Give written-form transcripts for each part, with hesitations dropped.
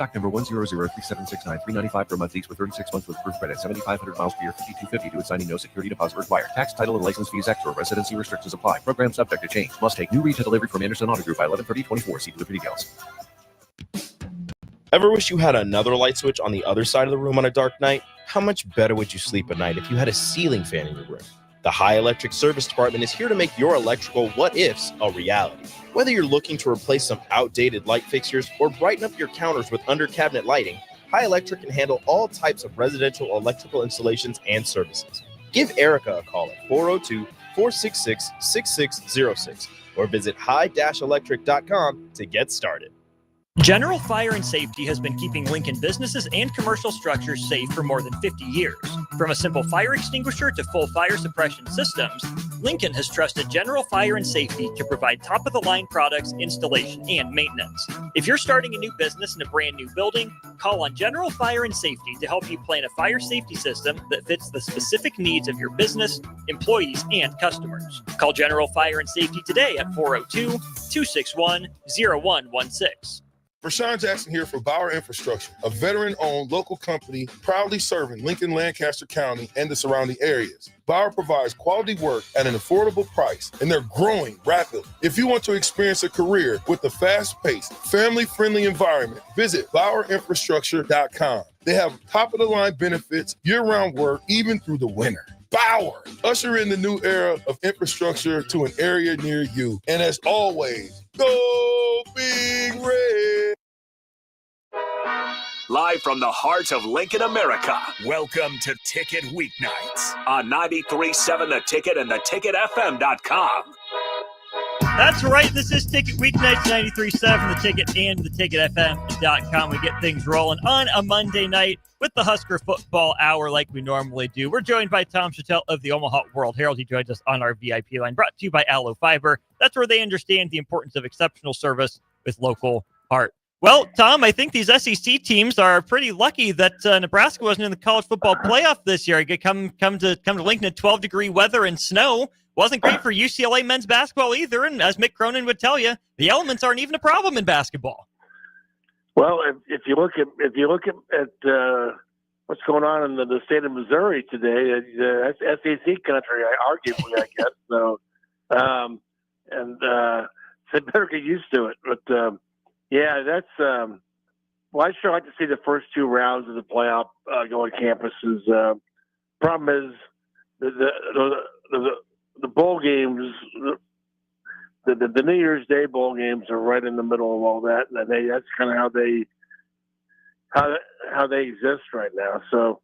Stock number 1003769, $395 per month lease with 36 months with proof credit, 7,500 miles per year, $5,250 to assigning, no security deposit required. Tax, title, and license fees extra. Residency restrictions apply. Program subject to change. Must take new retail delivery from Anderson Auto Group by 11/30/24. See delivery details. Ever wish you had another light switch on the other side of the room on a dark night? How much better would you sleep at night if you had a ceiling fan in your room? The High Electric Service Department is here to make your electrical what-ifs a reality. Whether you're looking to replace some outdated light fixtures or brighten up your counters with under-cabinet lighting, High Electric can handle all types of residential electrical installations and services. Give Erica a call at 402-466-6606 or visit high-electric.com to get started. General Fire and Safety has been keeping Lincoln businesses and commercial structures safe for more than 50 years. From a simple fire extinguisher to full fire suppression systems, Lincoln has trusted General Fire and Safety to provide top-of-the-line products, installation, and maintenance. If you're starting a new business in a brand new building, call on General Fire and Safety to help you plan a fire safety system that fits the specific needs of your business, employees, and customers. Call General Fire and Safety today at 402-261-0116. Rashawn Jackson here for Bauer Infrastructure, a veteran-owned local company proudly serving Lincoln, Lancaster County, and the surrounding areas. Bauer provides quality work at an affordable price, and they're growing rapidly. If you want to experience a career with a fast-paced, family-friendly environment, visit BauerInfrastructure.com. They have top-of-the-line benefits, year-round work, even through the winter. Bauer, usher in the new era of infrastructure to an area near you. And as always, go Big Red. Live from the heart of Lincoln, America, welcome to Ticket Weeknights on 93.7 The Ticket and theticketfm.com. That's right. This is Ticket Weeknights, 93.7 The Ticket and theticketfm.com. We get things rolling on a Monday night with the Husker Football Hour like we normally do. We're joined by Tom Shatel of the Omaha World Herald. He joins us on our VIP line, brought to you by Aloe Fiber. That's where they understand the importance of exceptional service with local heart. Well, Tom, I think these SEC teams are pretty lucky that Nebraska wasn't in the college football playoff this year. I get come to Lincoln in 12-degree weather and snow. Wasn't great for UCLA men's basketball either. And as Mick Cronin would tell you, the elements aren't even a problem in basketball. Well, if you look at what's going on in the state of Missouri today, SEC country, arguably, I guess. So, so they better get used to it. But yeah, that's. Well, I sure like to see the first two rounds of the playoff going campuses. Problem is the bowl games. The New Year's Day bowl games are right in the middle of all that, and that's kind of how they exist right now. So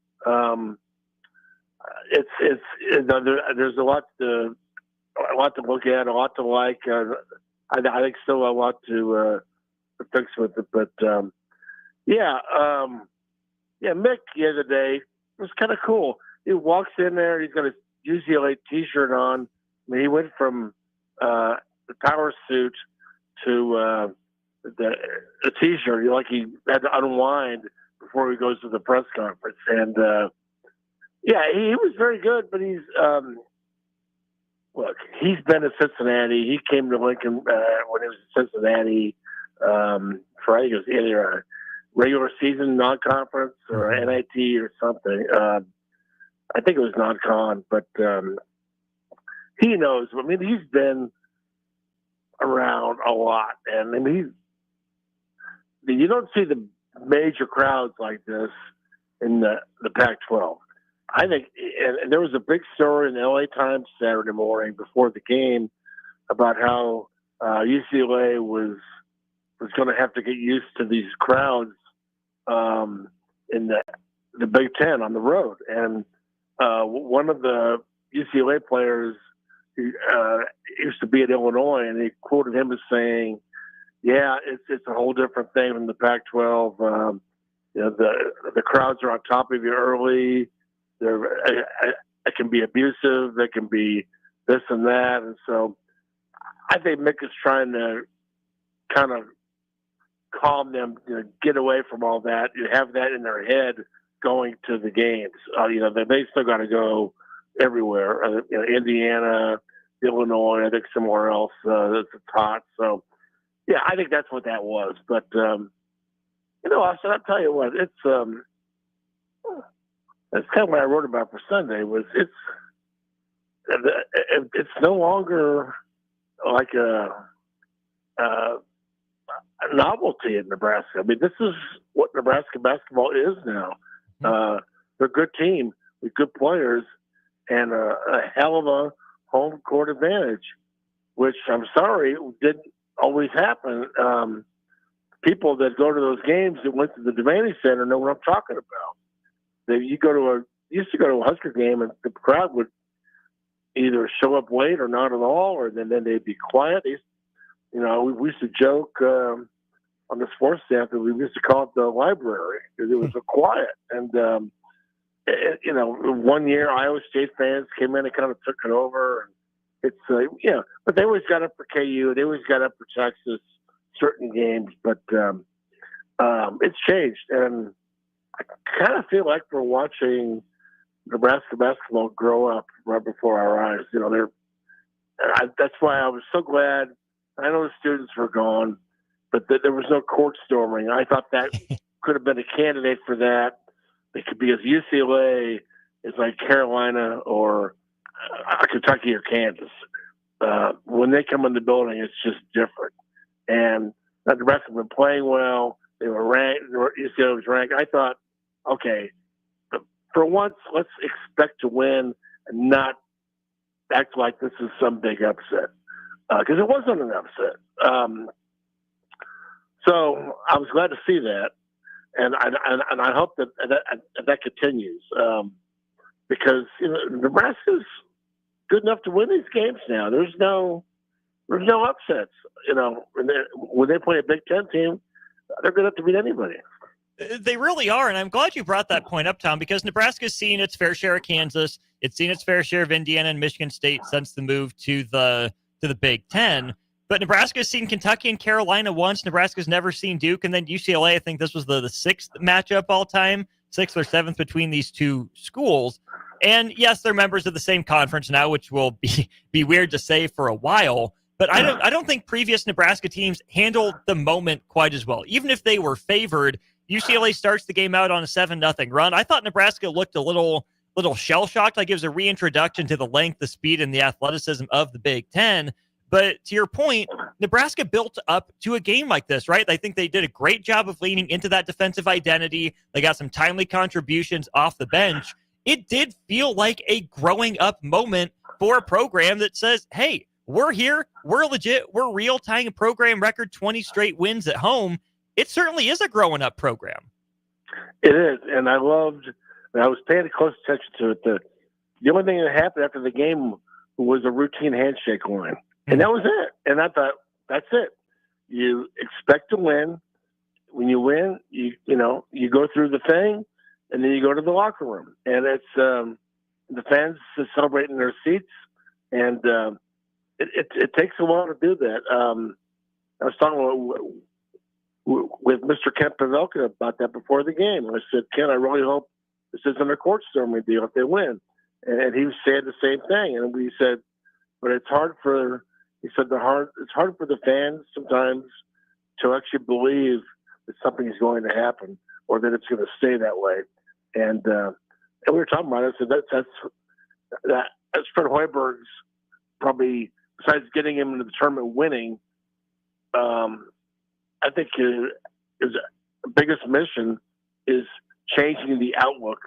there's a lot to look at, a lot to like. I think still a lot to fix with it, but Mick the other day was kind of cool. He walks in there, he's got a UCLA T-shirt on. I mean, he went from the power suit to the T-shirt. Like he had to unwind before he goes to the press conference. And he was very good. But he's he's been at Cincinnati. He came to Lincoln when he was at Cincinnati for I think it was either a regular season non-conference or NIT or something. I think it was non-con, but he knows. I mean, he's been around a lot, and I mean, you don't see the major crowds like this in the Pac-12. I think, and there was a big story in the LA Times Saturday morning before the game about how UCLA was going to have to get used to these crowds in the Big Ten on the road, and one of the UCLA players used to be at Illinois, and he quoted him as saying, "Yeah, it's a whole different thing from the Pac-12. The crowds are on top of you early. It can be abusive. It can be this and that." And so, I think Mick is trying to kind of calm them, get away from all that. You have that in their head going to the games. They still got to go everywhere. Indiana, Illinois, I think somewhere else that's hot. So, yeah, I think that's what that was. But Austin, I'll tell you what, that's kind of what I wrote about for Sunday. It's no longer like a novelty in Nebraska. I mean, this is what Nebraska basketball is now. They're a good team with good players and a hell of a home court advantage, which I'm sorry didn't always happen. People that go to those games that went to the Devaney Center know what I'm talking about. You used to go to a Husker game and the crowd would either show up late or not at all, or then they'd be quiet. We used to joke on the sports staff that we used to call it the library because it was so quiet. And, 1 year Iowa State fans came in and kind of took it over. And it's, but they always got up for KU. They always got up for Texas, certain games. But it's changed. And I kind of feel like we're watching Nebraska basketball grow up right before our eyes. That's why I was so glad. I know the students were gone, but there was no court storming. I thought that could have been a candidate for that. It could be as UCLA is like Carolina or Kentucky or Kansas. When they come in the building, it's just different. And Nebraska have been playing well. They were ranked. UCLA was ranked. I thought, okay, for once, let's expect to win and not act like this is some big upset. Because it wasn't an upset. So I was glad to see that. And I hope that continues. Because Nebraska's good enough to win these games now. There's no upsets. When they play a Big Ten team, they're good enough to beat anybody. They really are, and I'm glad you brought that point up, Tom, because Nebraska's seen its fair share of Kansas. It's seen its fair share of Indiana and Michigan State since the move to the Big Ten. But Nebraska's seen Kentucky and Carolina once. Nebraska's never seen Duke, and then UCLA. I think this was the sixth matchup all time, sixth or seventh between these two schools. And yes, they're members of the same conference now, which will be weird to say for a while. But I don't think previous Nebraska teams handled the moment quite as well. Even if they were favored, UCLA starts the game out on a 7-0 run. I thought Nebraska looked a little shell-shocked, like it was a reintroduction to the length, the speed, and the athleticism of the Big Ten. But to your point, Nebraska built up to a game like this, right? I think they did a great job of leaning into that defensive identity. They got some timely contributions off the bench. It did feel like a growing up moment for a program that says, hey, we're here, we're legit, we're real, tying a program record 20 straight wins at home. It certainly is a growing up program. It is, and I was paying close attention to it. The only thing that happened after the game was a routine handshake line. And that was it. And I thought, that's it. You expect to win. When you win, you go through the thing, and then you go to the locker room. And it's the fans celebrating their seats, and it takes a while to do that. I was talking with Mr. Kent Pavelka about that before the game. I said, Ken, I really hope this isn't a court storming deal if they win. And he said the same thing. And we said, but it's hard for the fans sometimes to actually believe that something is going to happen or that it's going to stay that way. And we were talking about it. I said that's Fred Hoiberg's probably, besides getting him into the tournament winning, I think his biggest mission is changing the outlook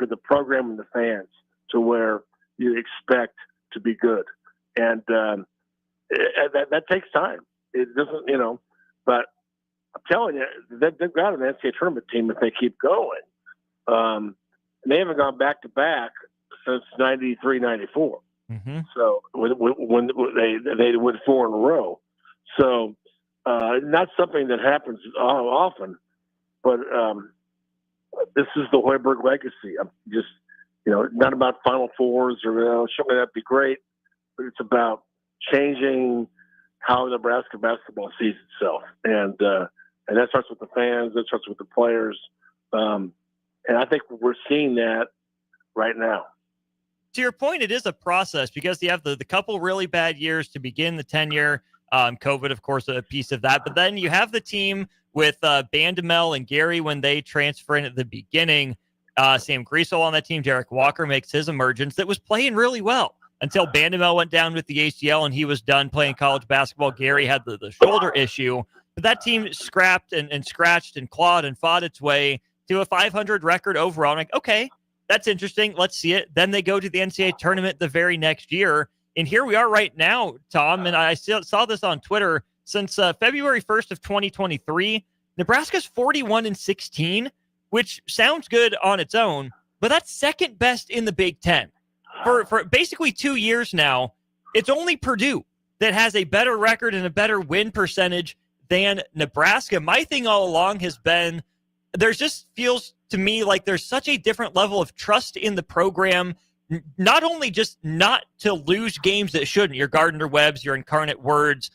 of the program and the fans to where you expect to be good. And that takes time. It doesn't, but I'm telling you, they've got an NCAA tournament team if they keep going. And they haven't gone back to back since 93, 94. Mm-hmm. So when they went 4 in a row. So not something that happens often, but this is the Hoiberg legacy. I'm just, not about Final Fours or something that'd be great, but it's about changing how Nebraska basketball sees itself, and that starts with the fans, that starts with the players, and I think we're seeing that right now. To your point, it is a process because you have the couple really bad years to begin the tenure. COVID, of course, a piece of that, but then you have the team with Bandamel and Gary when they transfer in at the beginning. Sam Griesel on that team. Derek Walker makes his emergence. That was playing really well until Bandamel went down with the ACL and he was done playing college basketball. Gary had the shoulder issue. But that team scrapped and scratched and clawed and fought its way to a 500 record overall. I'm like, okay, that's interesting. Let's see it. Then they go to the NCAA tournament the very next year. And here we are right now, Tom, and I saw this on Twitter. Since February 1st of 2023, Nebraska's 41-16, which sounds good on its own, but that's second best in the Big Ten. For basically 2 years now, it's only Purdue that has a better record and a better win percentage than Nebraska. My thing all along has been there's just feels to me like there's such a different level of trust in the program, not only just not to lose games that shouldn't, your Gardner Webbs, your Incarnate Words,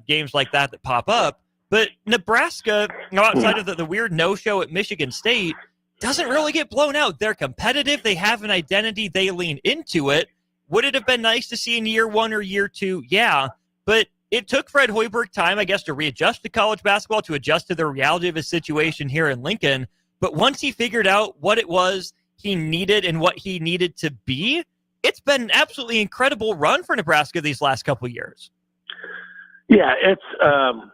games like that pop up, but Nebraska, outside of the weird no-show at Michigan State, doesn't really get blown out. They're competitive. They have an identity. They lean into it. Would it have been nice to see in year one or year two? Yeah, but it took Fred Hoiberg time, I guess, to readjust to college basketball, to adjust to the reality of his situation here in Lincoln. But once he figured out what it was he needed and what he needed to be, it's been an absolutely incredible run for Nebraska these last couple of years. Yeah, it's, and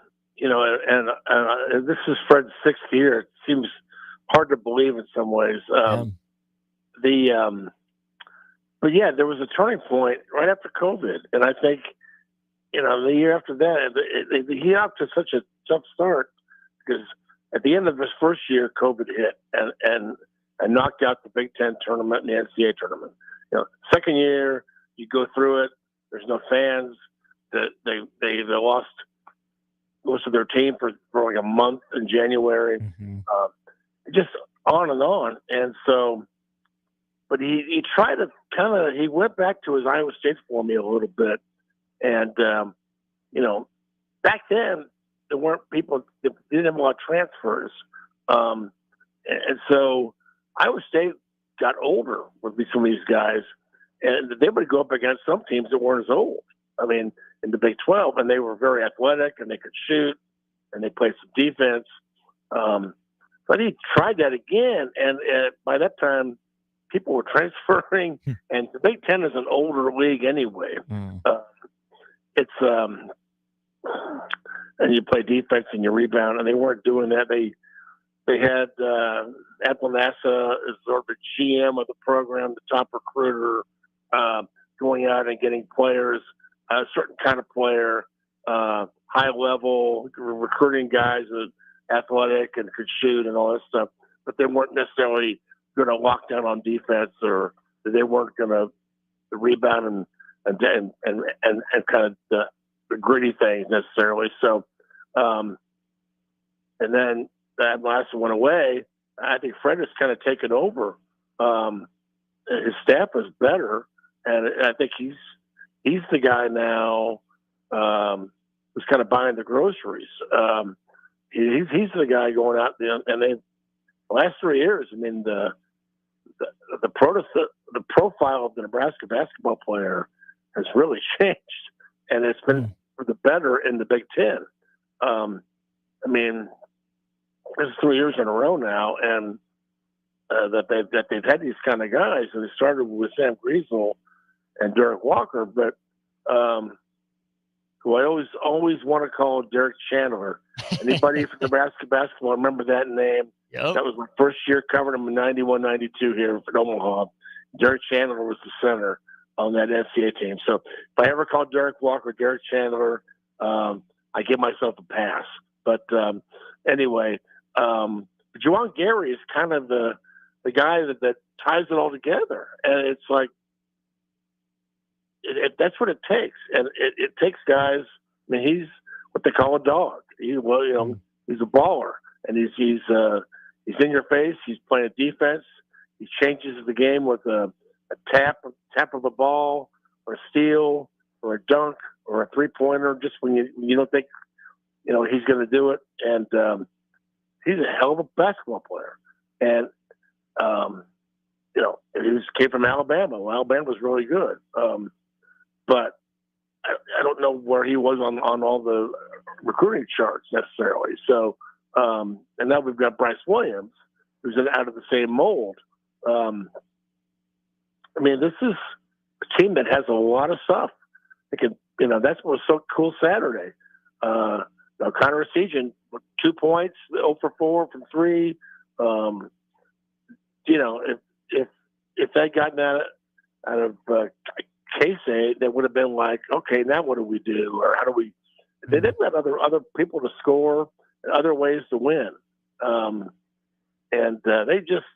this is Fred's sixth year. It seems hard to believe in some ways. But yeah, there was a turning point right after COVID. And I think, the year after that, he got to such a tough start because at the end of his first year, COVID hit and knocked out the Big Ten tournament and the NCAA tournament. Second year, you go through it. There's no fans. They lost most of their team for like a month in January. Just on and on. And so, but he tried to he went back to his Iowa State formula a little bit. And, back then there weren't people that didn't have a lot of transfers. And so Iowa State got older with some of these guys, and they would go up against some teams that weren't as old. I mean, in the Big 12, and they were very athletic and they could shoot and they played some defense. But he tried that again. And by that time, people were transferring, and the Big Ten is an older league anyway. And you play defense and you rebound, and they weren't doing that. They had Applanassa as sort of a GM of the program, the top recruiter, going out and getting players, a certain kind of player, high level, recruiting guys that athletic and could shoot and all that stuff, but they weren't necessarily going to lock down on defense, or they weren't going to rebound and kind of the gritty things necessarily. So, and then that last went away. I think Fred has kind of taken over. His staff is better, and I think he's the guy now who's kind of buying the groceries. He's the guy going out there, and the last 3 years, I mean, the profile of the Nebraska basketball player has really changed, and it's been for the better in the Big Ten. I mean, this is 3 years in a row now, and that they've had these kind of guys, and they started with Sam Griesel and Derek Walker, but who I always want to call Derek Chandler. Anybody from Nebraska basketball remember that name? Yep. That was my first year covering him in 91, 92 here in Omaha. Derek Chandler was the center on that NCAA team. So if I ever call Derek Walker Derek Chandler, I give myself a pass. But anyway, Juwan Gary is kind of the guy that ties it all together. And it's like, that's what it takes. And it takes guys. I mean, he's what they call a dog. He's a baller, and he's in your face. He's playing defense. He changes the game with a tap of a ball, or a steal, or a dunk, or a 3-pointer. Just when you don't think he's going to do it. And he's a hell of a basketball player. And he came from Alabama. Well, Alabama was really good. But I don't know where he was on all the recruiting charts necessarily. So And now we've got Bryce Williams, who's out of the same mold. I mean, this is a team that has a lot of stuff. It can, that's what was so cool Saturday. Connor Sejan, 2 points, 0 for 4 from 3. If they gotten out of Casey, that would have been like, okay, now what do we do, or how do we? They didn't have other people to score, and other ways to win, and they just.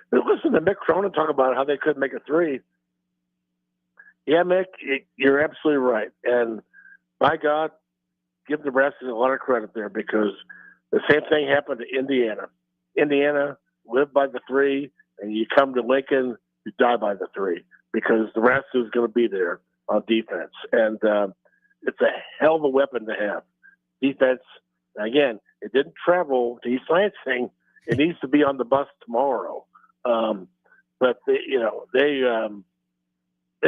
Listen to Mick Cronin talk about how they couldn't make a 3. Yeah, Mick, you're absolutely right, and by God, give Nebraska a lot of credit there, because the same thing happened to Indiana. Indiana lived by the 3, and you come to Lincoln, you die by the 3, because Nebraska is going to be there on defense. And it's a hell of a weapon to have. Defense, again, it didn't travel to East Lansing. It needs to be on the bus tomorrow. But they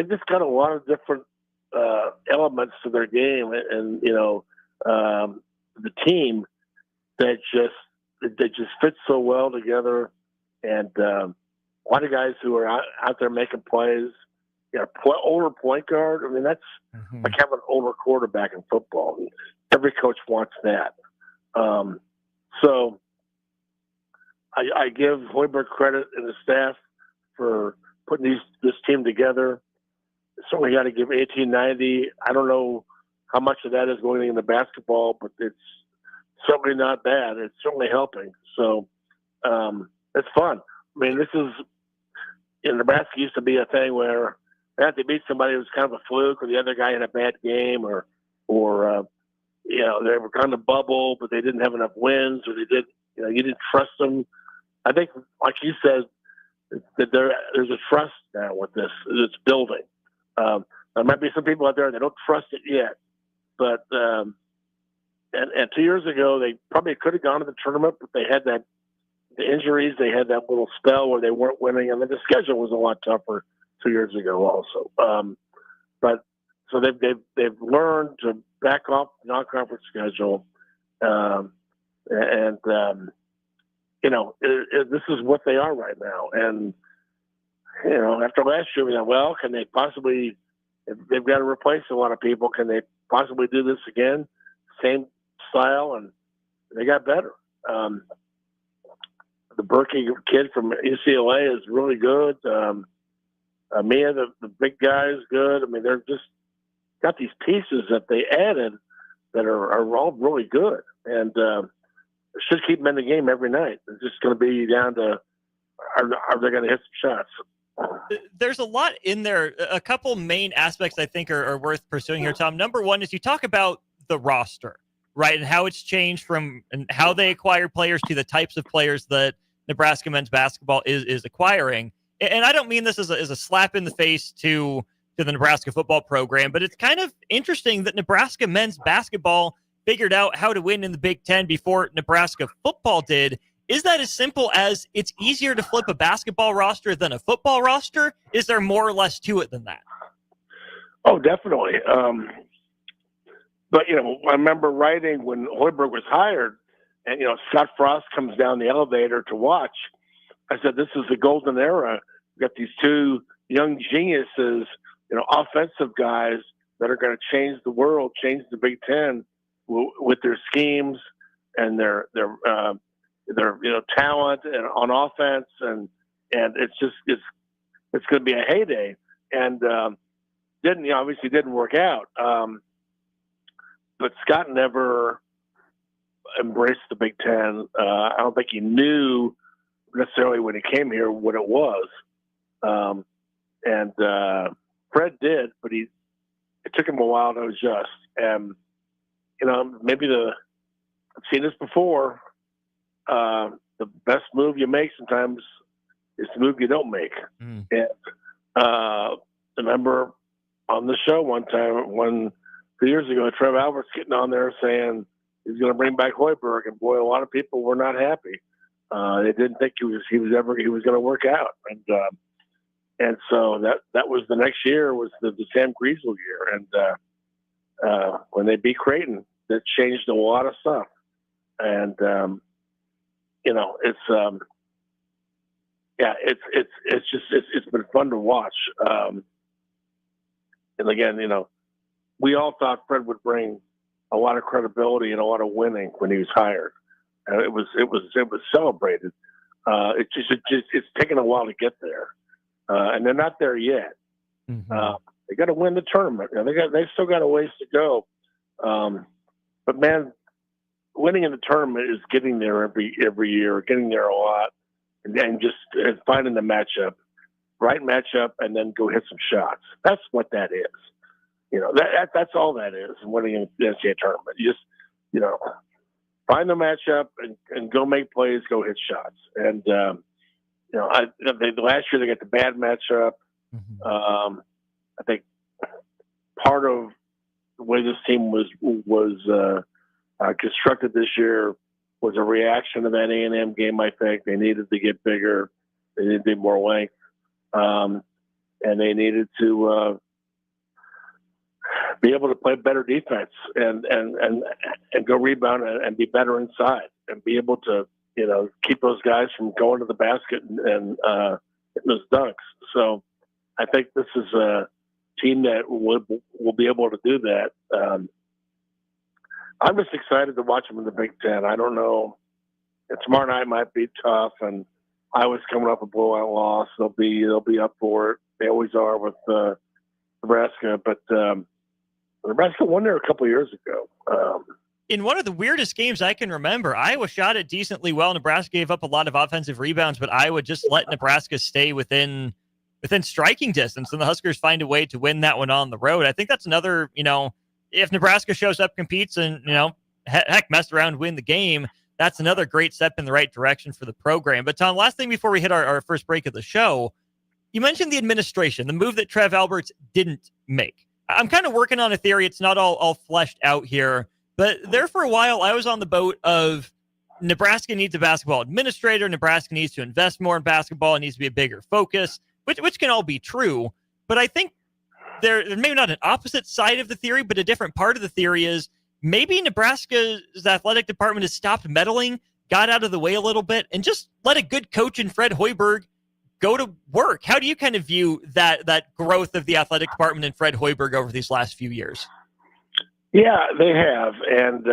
just got a lot of different elements to their game, and the team that just fits so well together, and a lot of guys who are out there making plays. Older point guard. I mean, that's like having an older quarterback in football. Every coach wants that. So I give Hoiberg credit and the staff for putting this team together. Certainly got to give 1890. I don't know how much of that is going into basketball, but it's certainly not bad. It's certainly helping. So it's fun. I mean, Nebraska used to be a thing where they had to beat somebody who was kind of a fluke, or the other guy had a bad game, or they were kind of bubble, but they didn't have enough wins, or you didn't trust them. I think, like you said, that there's a trust now with this. It's building. There might be some people out there that don't trust it yet, but and 2 years ago they probably could have gone to the tournament, but they had the injuries. They had that little spell where they weren't winning, and then the schedule was a lot tougher 2 years ago also. But so they've learned to back off the non-conference schedule, this is what they are right now. And after last year, we thought, well, can they possibly? If they've got to replace a lot of people, can they possibly do this again? Same style, and they got better. The Berkey kid from UCLA is really good. Mia, the big guy, is good. I mean, they're just got these pieces that they added that are all really good, and should keep them in the game every night. It's just going to be down to are they going to hit some shots. There's a lot in there. A couple main aspects I think are worth pursuing here, Tom. Number one is you talk about the roster, right, and how it's changed from and how they acquire players to the types of players that Nebraska men's basketball is acquiring. And I don't mean this as a slap in the face to the Nebraska football program, but it's kind of interesting that Nebraska men's basketball figured out how to win in the Big Ten before Nebraska football did. Is that as simple as it's easier to flip a basketball roster than a football roster? Is there more or less to it than that? Oh, definitely. But, I remember writing when Hoiberg was hired, and, Scott Frost comes down the elevator to watch. I said, this is the golden era. We've got these two young geniuses, offensive guys that are going to change the world, change the Big Ten with their schemes and their talent and on offense, and it's going to be a heyday. And obviously didn't work out. But Scott never embraced the Big Ten. I don't think he knew necessarily when he came here what it was. And Fred did, but it took him a while to adjust. And maybe I've seen this before. The best move you make sometimes is the move you don't make. And I remember on the show one time, 2 years ago, Trev Albert's getting on there saying he's going to bring back Hoiberg, and boy, a lot of people were not happy. They didn't think he was going to work out, and so that was the next year was the Sam Griesel year, and when they beat Creighton, that changed a lot of stuff. And, it's been fun to watch. And again, we all thought Fred would bring a lot of credibility and a lot of winning when he was hired. It was celebrated. It's taken a while to get there, and they're not there yet. Mm-hmm. They got to win the tournament. They still got a ways to go. But man, winning in the tournament is getting there every year, getting there a lot, and just finding the right matchup, and then go hit some shots. That's what that is. That's all that is. Winning in the NCAA tournament, you just find the matchup and go make plays, go hit shots. And last year they got the bad matchup. Mm-hmm. I think part of the way this team was constructed this year was a reaction to that A&M game. I think they needed to get bigger, they needed to be more length, and they needed to be able to play better defense and go rebound and be better inside and be able to keep those guys from going to the basket and hitting those dunks. So I think this is a team that will be able to do that. I'm just excited to watch them in the Big Ten. I don't know. And tomorrow night might be tough, and Iowa's coming up a blowout loss. They'll be up for it. They always are with Nebraska, but Nebraska won there a couple of years ago. In one of the weirdest games I can remember, Iowa shot it decently well. Nebraska gave up a lot of offensive rebounds, but Iowa just let Nebraska stay within striking distance, and the Huskers find a way to win that one on the road. I think that's another, if Nebraska shows up, competes, and, heck, mess around, win the game, that's another great step in the right direction for the program. But, Tom, last thing before we hit our first break of the show, you mentioned the administration, the move that Trev Alberts didn't make. I'm kind of working on a theory. It's not all fleshed out here, but there for a while, I was on the boat of Nebraska needs a basketball administrator. Nebraska needs to invest more in basketball. It needs to be a bigger focus, which can all be true. But I think there maybe not an opposite side of the theory, but a different part of the theory is maybe Nebraska's athletic department has stopped meddling, got out of the way a little bit, and just let a good coach in Fred Hoiberg go to work. How do you kind of view that growth of the athletic department and Fred Hoiberg over these last few years? Yeah, they have. And,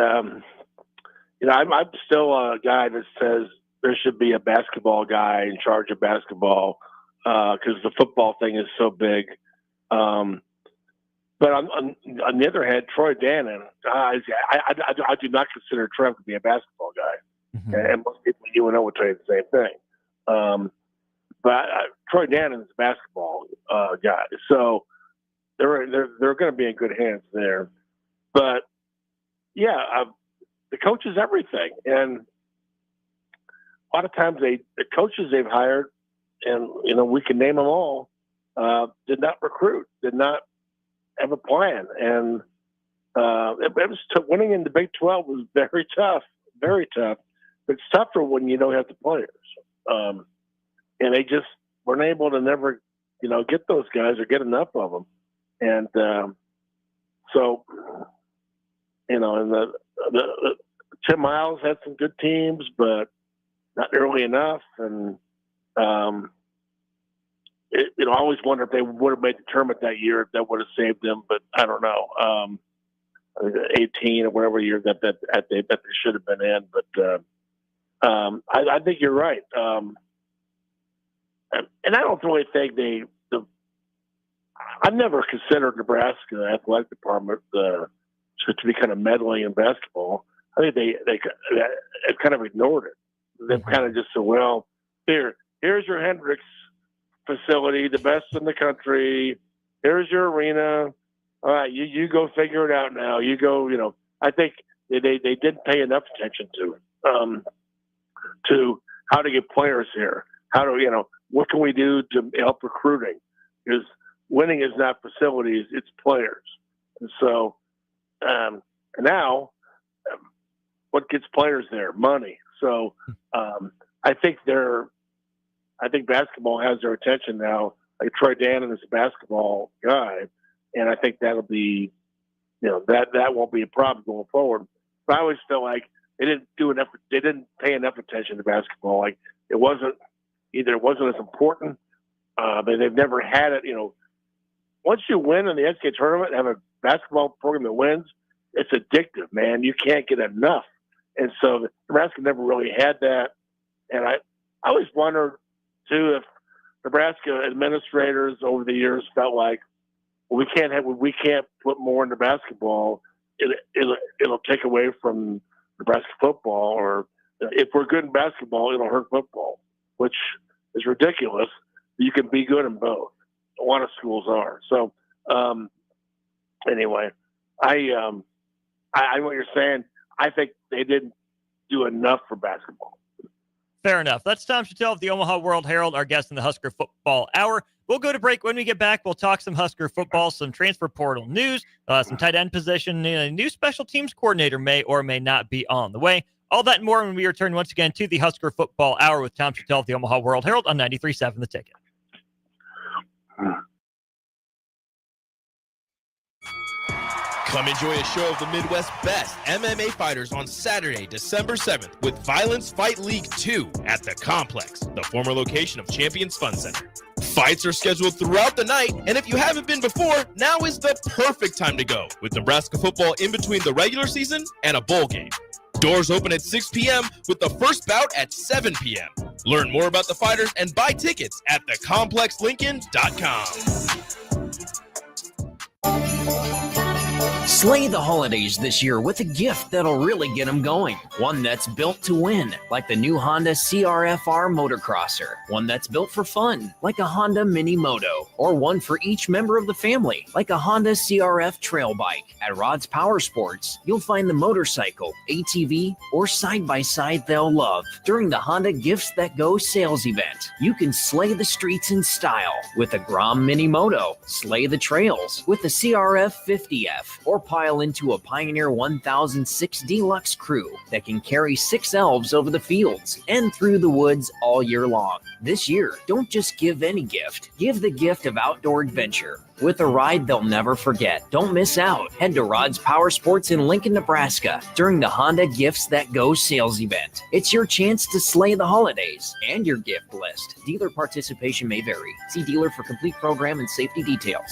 I'm still a guy that says there should be a basketball guy in charge of basketball because the football thing is so big. But on the other hand, Troy Dannon, I do not consider Trev to be a basketball guy. Mm-hmm. And most people at UNO would tell you the same thing. But Troy Dannon is a basketball guy. So they're going to be in good hands there. But, yeah, the coach is everything. And a lot of times the coaches they've hired, and, we can name them all, did not recruit, did not have a plan. And winning in the Big 12 was very tough, very tough. But it's tougher when you don't have the players. And they just weren't able to never, get those guys or get enough of them. And so, and the Tim Miles had some good teams, but not nearly enough. And, I always wonder if they would have made the tournament that year, if that would have saved them, but I don't know. 18 or whatever year that they should have been in. But I think you're right. And I don't really think I've never considered Nebraska athletic department to be kind of meddling in basketball. I think they kind of ignored it. They've kind of just said, well, here's your Hendricks facility, the best in the country. Here's your arena. All right, you go figure it out now. You go, I think they didn't pay enough attention to how to get players here. How to, what can we do to help recruiting? Because winning is not facilities, it's players. And so now what gets players there? Money. So I think basketball has their attention now. Like Troy Dannon is a basketball guy, and I think that'll be that won't be a problem going forward. But I always feel like they didn't pay enough attention to basketball. Like it wasn't as important, but they've never had it. Once you win in the NCAA tournament and have a basketball program that wins, it's addictive, man. You can't get enough. And so Nebraska never really had that. And I always wondered too if Nebraska administrators over the years felt like, well, we can't put more into basketball. It'll take away from Nebraska football, or if we're good in basketball, it'll hurt football, which is ridiculous. You can be good in both. A lot of schools are. So, anyway, I know what you're saying. I think they didn't do enough for basketball. Fair enough. That's Tom Shatel of the Omaha World Herald, our guest in the Husker Football Hour. We'll go to break. When we get back, we'll talk some Husker football, some transfer portal news, some tight end position, a new special teams coordinator may or may not be on the way. All that and more when we return once again to the Husker Football Hour with Tom Shatel of the Omaha World Herald on 93.7 The Ticket. Come enjoy a show of the Midwest's best MMA fighters on Saturday, December 7th with Violence Fight League 2 at the Complex, the former location of Champions Fun Center. Fights are scheduled throughout the night, and if you haven't been before, now is the perfect time to go, with Nebraska football in between the regular season and a bowl game. Doors open at 6 p.m. with the first bout at 7 p.m. Learn more about the fighters and buy tickets at thecomplexlincoln.com. Slay the holidays this year with a gift that'll really get them going. One that's built to win, like the new Honda CRF-R Motocrosser. One that's built for fun, like a Honda Mini Moto. Or one for each member of the family, like a Honda CRF Trail Bike. At Rod's Power Sports, you'll find the motorcycle, ATV, or side-by-side they'll love during the Honda Gifts That Go sales event. You can slay the streets in style with a Grom Mini Moto, slay the trails with the CRF 50F, or pile into a Pioneer 1006 Deluxe Crew that can carry 6 elves over the fields and through the woods all year long. This year, don't just give any gift. Give the gift of outdoor adventure with a ride they'll never forget. Don't miss out. Head to Rod's Power Sports in Lincoln, Nebraska during the Honda Gifts That Go sales event. It's your chance to slay the holidays and your gift list. Dealer participation may vary. See dealer for complete program and safety details.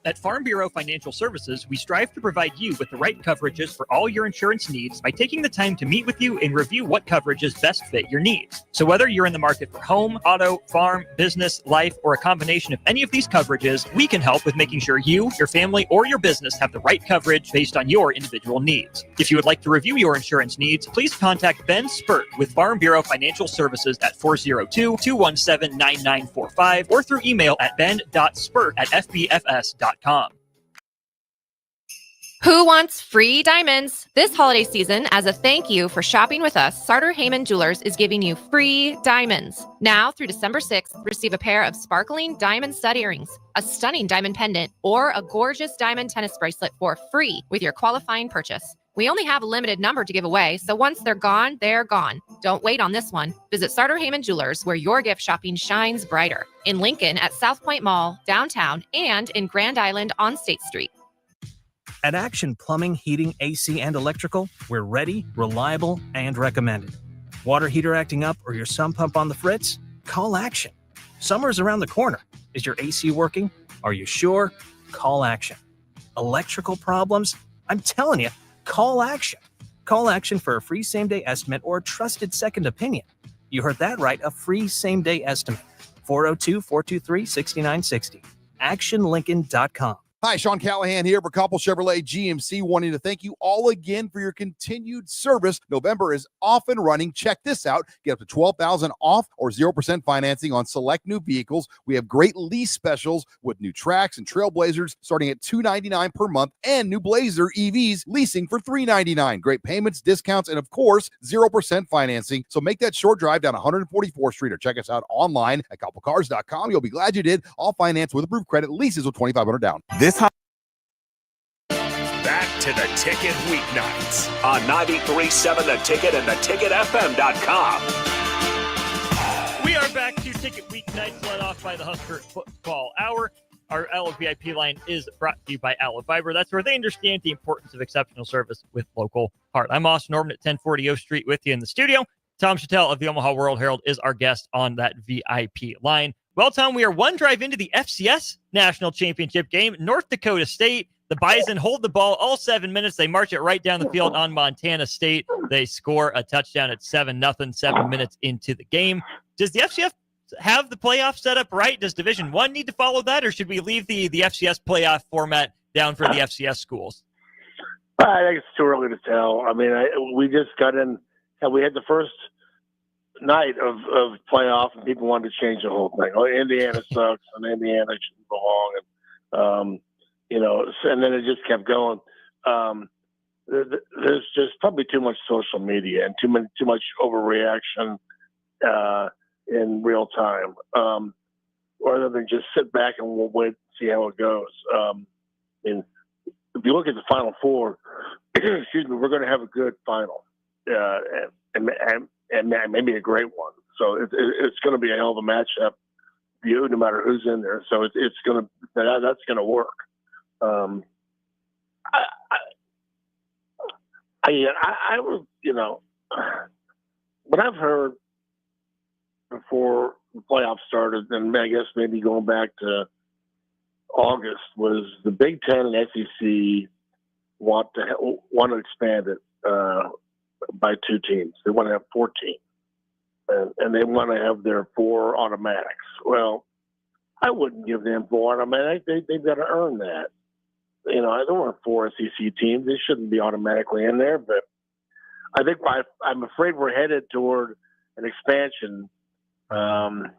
At Farm Bureau Financial Services, we strive to provide you with the right coverages for all your insurance needs by taking the time to meet with you and review what coverages best fit your needs. So whether you're in the market for home, auto, farm, business, life, or a combination of any of these coverages, we can help with making sure you, your family, or your business have the right coverage based on your individual needs. If you would like to review your insurance needs, please contact Ben Spurt with Farm Bureau Financial Services at 402-217-9945 or through email at ben.spurt@fbfs.com. Who wants free diamonds? This holiday season, as a thank you for shopping with us, Sartor Heyman Jewelers is giving you free diamonds. Now through December 6th, receive a pair of sparkling diamond stud earrings, a stunning diamond pendant, or a gorgeous diamond tennis bracelet for free with your qualifying purchase. We only have a limited number to give away, so once they're gone, they're gone. Don't wait on this one. Visit Sartor Heyman Jewelers, where your gift shopping shines brighter. In Lincoln at South Point Mall, downtown, and in Grand Island on State Street. At Action Plumbing, Heating, AC, and Electrical, we're ready, reliable, and recommended. Water heater acting up or your sump pump on the fritz? Call Action. Summer's around the corner. Is your AC working? Are you sure? Call Action. Electrical problems? I'm telling you, call Action. Call Action for a free same-day estimate or a trusted second opinion. You heard that right, a free same-day estimate. 402-423-6960. ActionLincoln.com. Hi, Sean Callahan here for Koppel Chevrolet GMC, wanting to thank you all again for your continued service. November is off and running. Check this out. Get up to $12,000 off or 0% financing on select new vehicles. We have great lease specials with new Trax and Trailblazers starting at $299 per month and new Blazer EVs leasing for $399. Great payments, discounts, and of course, 0% financing. So make that short drive down 144th Street or check us out online at koppelcars.com. You'll be glad you did. All finance with approved credit, leases with $2,500 down. Back to the Ticket weeknights on 93.7 The Ticket and theticketfm.com. We are back to Ticket weeknights, led off by the Husker Football Hour. Our Allo VIP line is brought to you by Allo Fiber. That's where they understand the importance of exceptional service with local heart. I'm Austin Norman at 1040 O Street with you in the studio. Tom Shatel of the Omaha World Herald is our guest on that VIP line. Well, Tom, we are one drive into the FCS National Championship game. North Dakota State, the Bison hold the ball all 7 minutes. They march it right down the field on Montana State. They score a touchdown at 7-0, 7 minutes into the game. Does the FCS have the playoff set up right? Does Division I need to follow that, or should we leave the FCS playoff format down for the FCS schools? I think it's too early to tell. I mean, we just got in, and we had the first night of playoff, and people wanted to change the whole thing. Oh, Indiana sucks, and Indiana shouldn't belong, and and then it just kept going. There's just probably too much social media and too much overreaction in real time, rather than just sit back and we'll wait and see how it goes. And if you look at the Final Four, excuse me, we're going to have a good final, and maybe a great one. So it's going to be a hell of a matchup, no matter who's in there. So that's going to work. I was, what I've heard before the playoffs started, and I guess maybe going back to August, was the Big Ten and SEC want to expand it by 2 teams. They want to have 14, and they want to have their 4 automatics. Well, I wouldn't give them 4 automatics. They've got to earn that. I don't want 4 SEC teams. They shouldn't be automatically in there. But I think I'm afraid we're headed toward an expansion. And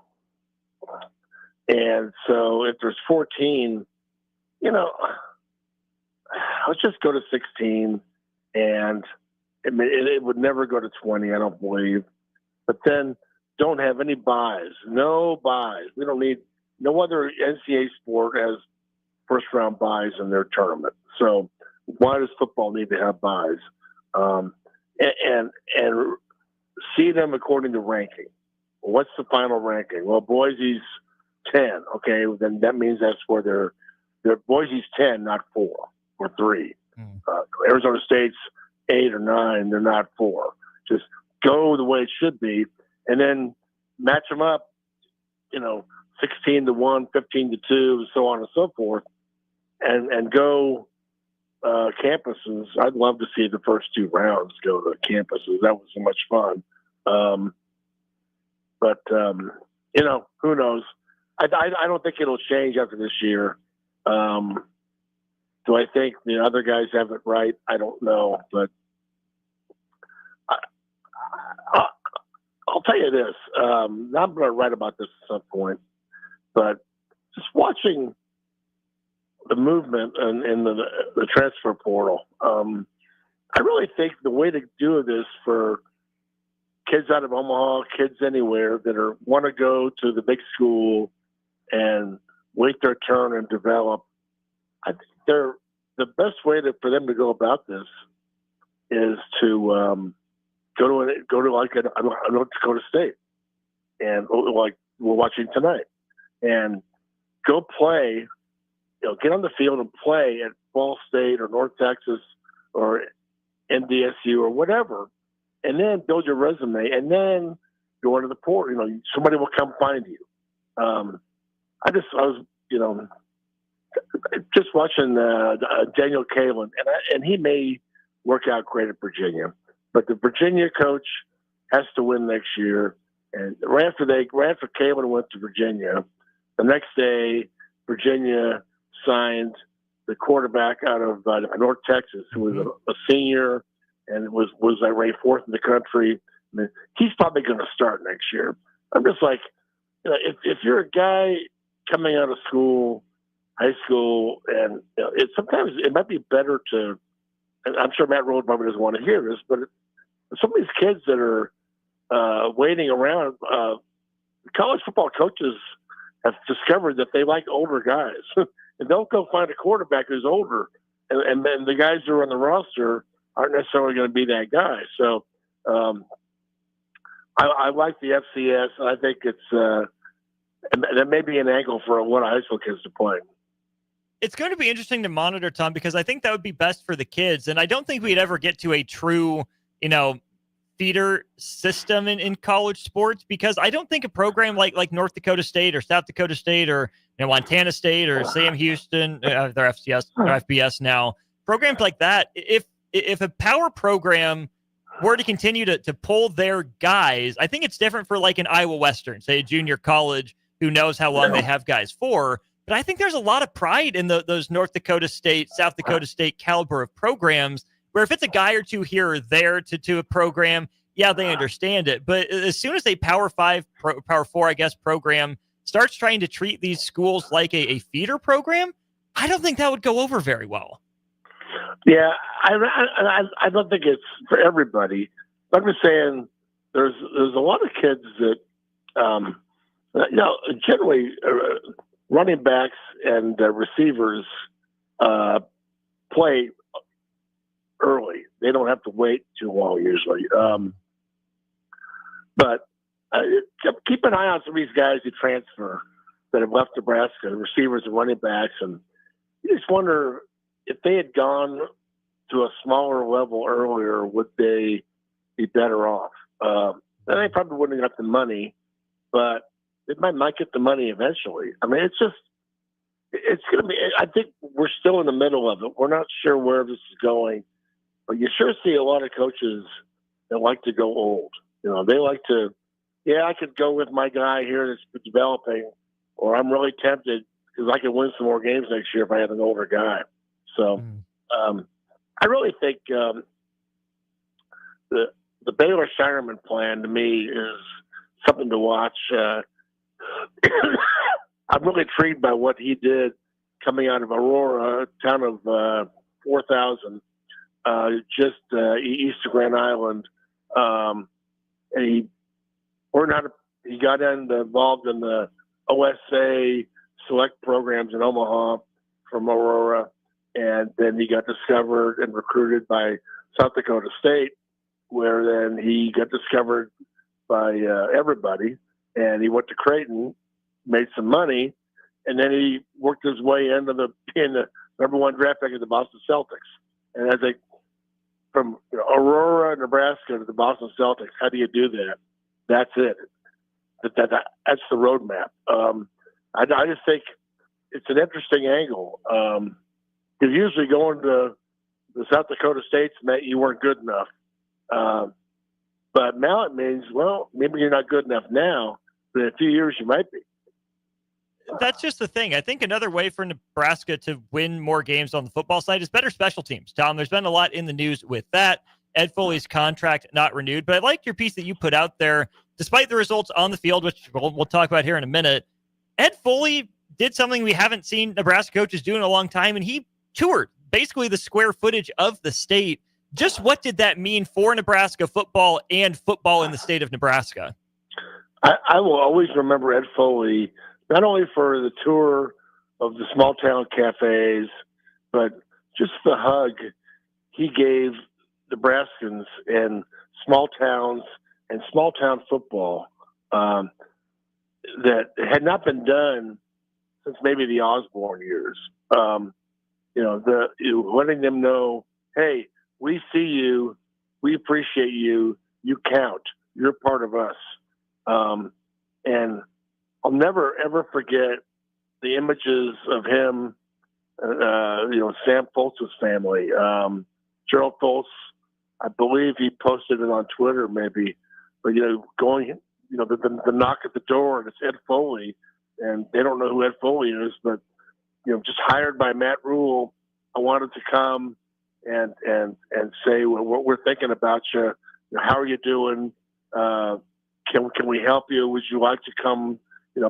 so if there's 14, let's just go to 16, and it would never go to 20, I don't believe. But then don't have any buys. No buys. We don't need – no other NCAA sport has first-round buys in their tournament. So why does football need to have buys? And see them according to ranking. What's the final ranking? Well, Boise's 10. Okay, then that means that's where they're Boise's 10, not 4 or 3. Arizona State's 8 or 9. They're not 4. Just go the way it should be, and then match them up. 16-1, 15-2, so on and so forth, and go campuses. I'd love to see the first 2 rounds go to campuses. That was so much fun. But who knows? I don't think it'll change after this year. Do I think the other guys have it right? I don't know, but I'll tell you this. I'm going to write about this at some point, but just watching the movement in the transfer portal, I really think the way to do this for kids out of Omaha, kids anywhere that want to go to the big school and wait their turn and develop, I think the best way for them to go about this is to go to like North Dakota State, and like we're watching tonight, and go play. Get on the field and play at Ball State or North Texas or NDSU or whatever, and then build your resume, and then go into the portal. Somebody will come find you. I was just watching Daniel Kalen, and he may work out great at Virginia, but the Virginia coach has to win next year. And right after Kalen went to Virginia, the next day Virginia signed the quarterback out of North Texas, who was a senior and was ranked 4th in the country. I mean, he's probably going to start next year. I'm just like, if you're a guy coming out of school, high school, and sometimes it might be better to, and I'm sure Matt Rhodes probably doesn't want to hear this, but some of these kids that are waiting around, college football coaches have discovered that they like older guys. And they'll go find a quarterback who's older, and then the guys who are on the roster aren't necessarily going to be that guy. So I like the FCS. I think it's that may be an angle for a lot of high school kids to play. It's going to be interesting to monitor, Tom, because I think that would be best for the kids. And I don't think we'd ever get to a true, feeder system in college sports, because I don't think a program like North Dakota State or South Dakota State or Montana State or Sam Houston, they're FCS or FBS now, programs like that, if a power program were to continue to pull their guys, I think it's different for like an Iowa Western, say a junior college who knows how long they have guys for. But I think there's a lot of pride in those North Dakota State, South Dakota State caliber of programs, where if it's a guy or two here or there to a program, yeah, they understand it. But as soon as a Power 5, Power 4, I guess, program starts trying to treat these schools like a feeder program, I don't think that would go over very well. Yeah, I don't think it's for everybody. But I'm just saying there's a lot of kids that, generally running backs and receivers play early. They don't have to wait too long usually. But keep an eye on some of these guys who transfer that have left Nebraska, the receivers and running backs, and you just wonder if they had gone to a smaller level earlier, would they be better off? And they probably wouldn't have got the money, but they might get the money eventually. I mean, it's going to be, I think we're still in the middle of it. We're not sure where this is going, but you sure see a lot of coaches that like to go old. They like to, I could go with my guy here that's developing, or I'm really tempted because I could win some more games next year if I had an older guy. So I really think the Baylor Shinerman plan to me is something to watch. I'm really intrigued by what he did coming out of Aurora, a town of 4,000, just east of Grand Island. And he got involved in the OSA select programs in Omaha from Aurora. And then he got discovered and recruited by South Dakota State, where then he got discovered by everybody. And he went to Creighton, made some money, and then he worked his way into being the number one draft pick of the Boston Celtics. And I think from Aurora, Nebraska to the Boston Celtics, how do you do that? That's it. That's the roadmap. I just think it's an interesting angle. Because usually going to the South Dakota States meant you weren't good enough. But now it means, well, maybe you're not good enough now, but in a few years you might be. That's just the thing. I think another way for Nebraska to win more games on the football side is better special teams. Tom, there's been a lot in the news with that. Ed Foley's contract not renewed, but I liked your piece that you put out there. Despite the results on the field, which we'll talk about here in a minute, Ed Foley did something we haven't seen Nebraska coaches do in a long time, and he toured basically the square footage of the state. Just what did that mean for Nebraska football and football in the state of Nebraska? I will always remember Ed Foley, not only for the tour of the small town cafes, but just the hug he gave Nebraskans and small towns and small town football that had not been done since maybe the Osborne years. Letting them know, hey, we see you, we appreciate you, you count, you're part of us. And I'll never, ever forget the images of him, Sam Foltz's family. Gerald Foltz, I believe he posted it on Twitter maybe, but, going, the knock at the door and it's Ed Foley, and they don't know who Ed Foley is, but, just hired by Matt Rule. I wanted to come and say, well, what we're thinking about you. How are you doing? Can we help you? Would you like to come,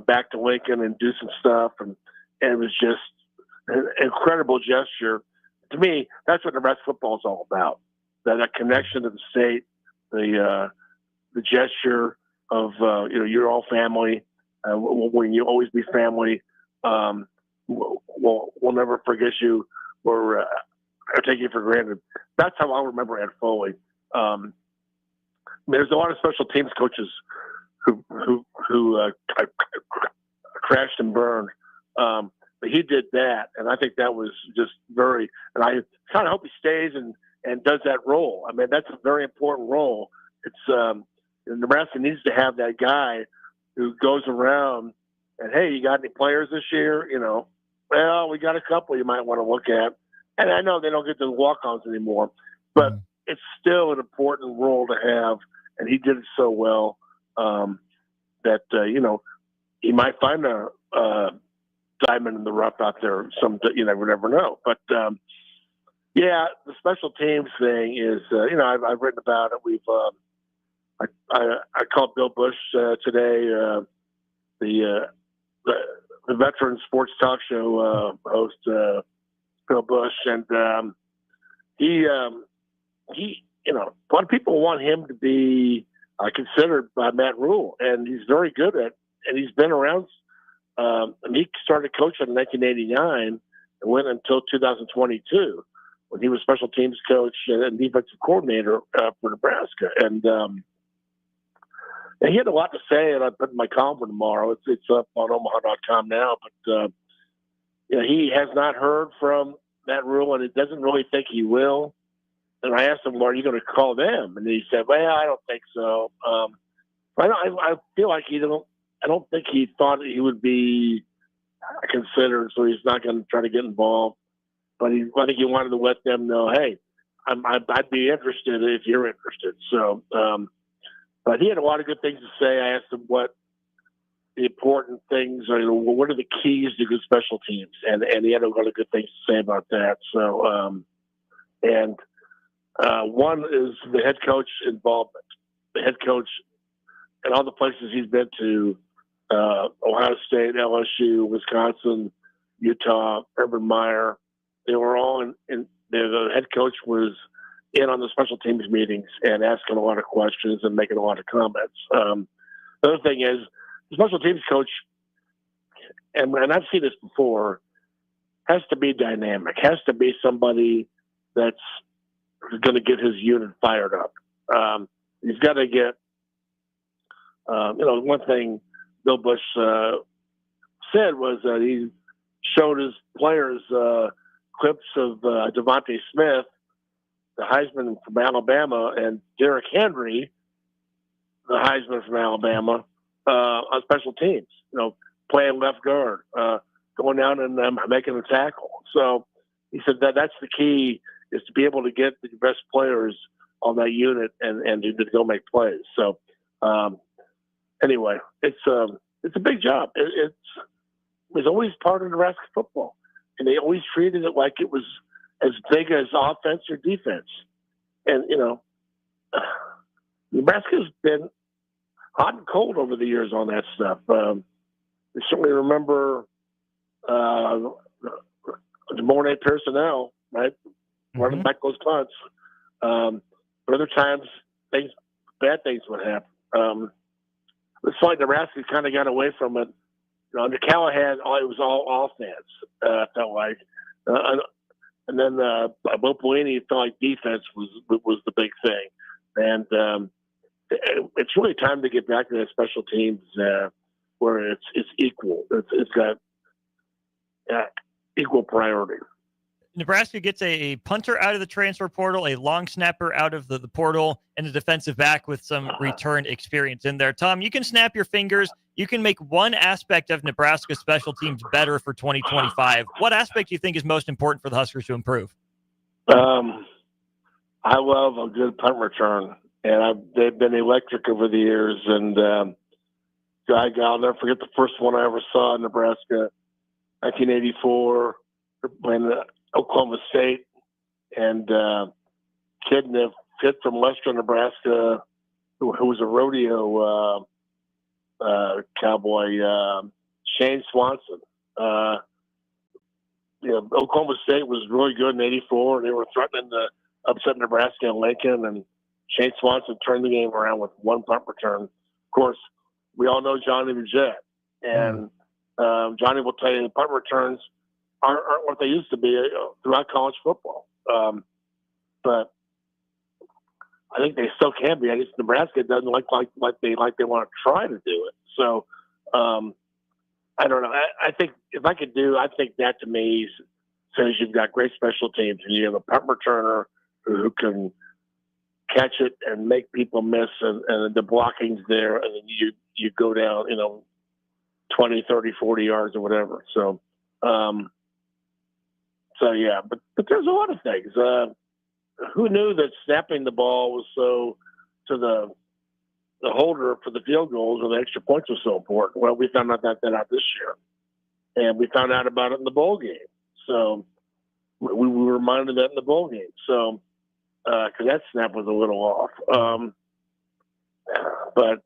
back to Lincoln and do some stuff? And it was just an incredible gesture. To me, that's what Nebraska football is all about. That connection to the state, the gesture of, you're all family. When you always be family, we'll never forget you or take you for granted. That's how I'll remember Ed Foley. There's a lot of special teams coaches who crashed and burned. But he did that, and I think that was just very. And I kind of hope he stays and does that role. I mean, that's a very important role. It's Nebraska needs to have that guy who goes around and, hey, you got any players this year? You know, well, we got a couple you might want to look at. And I know they don't get the walk-ons anymore, but it's still an important role to have, and he did it so well that he might find a diamond in the rough out there. You never know. But the special teams thing is I've written about it. We've I called Bill Bush today, the veteran sports talk show host Bill Bush, and he a lot of people want him to be considered by Matt Rule, and he's very good at, and he's been around. He started coaching in 1989 and went until 2022 when he was special teams coach and defensive coordinator for Nebraska. And he had a lot to say, and I put in my column for tomorrow. It's up on Omaha.com now, but he has not heard from Matt Rule, and he doesn't really think he will. And I asked him, well, are you going to call them? And he said, well, I don't think so. I feel like I don't think he thought he would be considered, so he's not going to try to get involved. But I think he wanted to let them know, hey, I'd be interested if you're interested. So, but he had a lot of good things to say. I asked him what the important things are. What are the keys to good special teams? And he had a lot of good things to say about that. So, one is the head coach involvement. The head coach and all the places he's been to, Ohio State, LSU, Wisconsin, Utah, Urban Meyer, they were all in the head coach was in on the special teams meetings and asking a lot of questions and making a lot of comments. The other thing is the special teams coach, and I've seen this before, has to be dynamic, has to be somebody that's going to get his unit fired up. He's got to get, one thing Bill Bush said was that he showed his players clips of Devontae Smith, the Heisman from Alabama, and Derrick Henry, the Heisman from Alabama, on special teams, playing left guard, going down and making a tackle. So he said that's the key, is to be able to get the best players on that unit and to go make plays. So anyway, it's a big job. It was always part of Nebraska football, and they always treated it like it was as big as offense or defense. And Nebraska's been hot and cold over the years on that stuff. I certainly remember Mornay Personnel, right? Running back those punts. But other times, bad things would happen. It's like Nebraska kind of got away from it. Under Callahan, it was all offense, I felt like. And then Bo Pelini felt like defense was the big thing. And it's really time to get back to that special teams where it's equal. It's got equal priority. Nebraska gets a punter out of the transfer portal, a long snapper out of the portal, and a defensive back with some return experience in there. Tom, you can snap your fingers. You can make one aspect of Nebraska special teams better for 2025. What aspect do you think is most important for the Huskers to improve? I love a good punt return, and they've been electric over the years. And I'll never forget the first one I ever saw in Nebraska, 1984, when Oklahoma State, and kid from Lester, Nebraska, who was a rodeo cowboy, Shane Swanson. Oklahoma State was really good in '84. They were threatening to upset Nebraska and Lincoln, and Shane Swanson turned the game around with one punt return. Of course, we all know Johnny the Jet, and Johnny will tell you the punt returns aren't what they used to be throughout college football. But I think they still can be. I guess Nebraska doesn't like they want to try to do it. So I don't know. I think if I could do, I think that to me says you've got great special teams and you have a punt returner who can catch it and make people miss, and the blocking's there, and then you go down, 20, 30, 40 yards or whatever. So, yeah, but there's a lot of things. Who knew that snapping the ball was so to the holder for the field goals or the extra points was so important? Well, we found out that out this year, and we found out about it in the bowl game. So we were reminded of that in the bowl game. So because that snap was a little off, but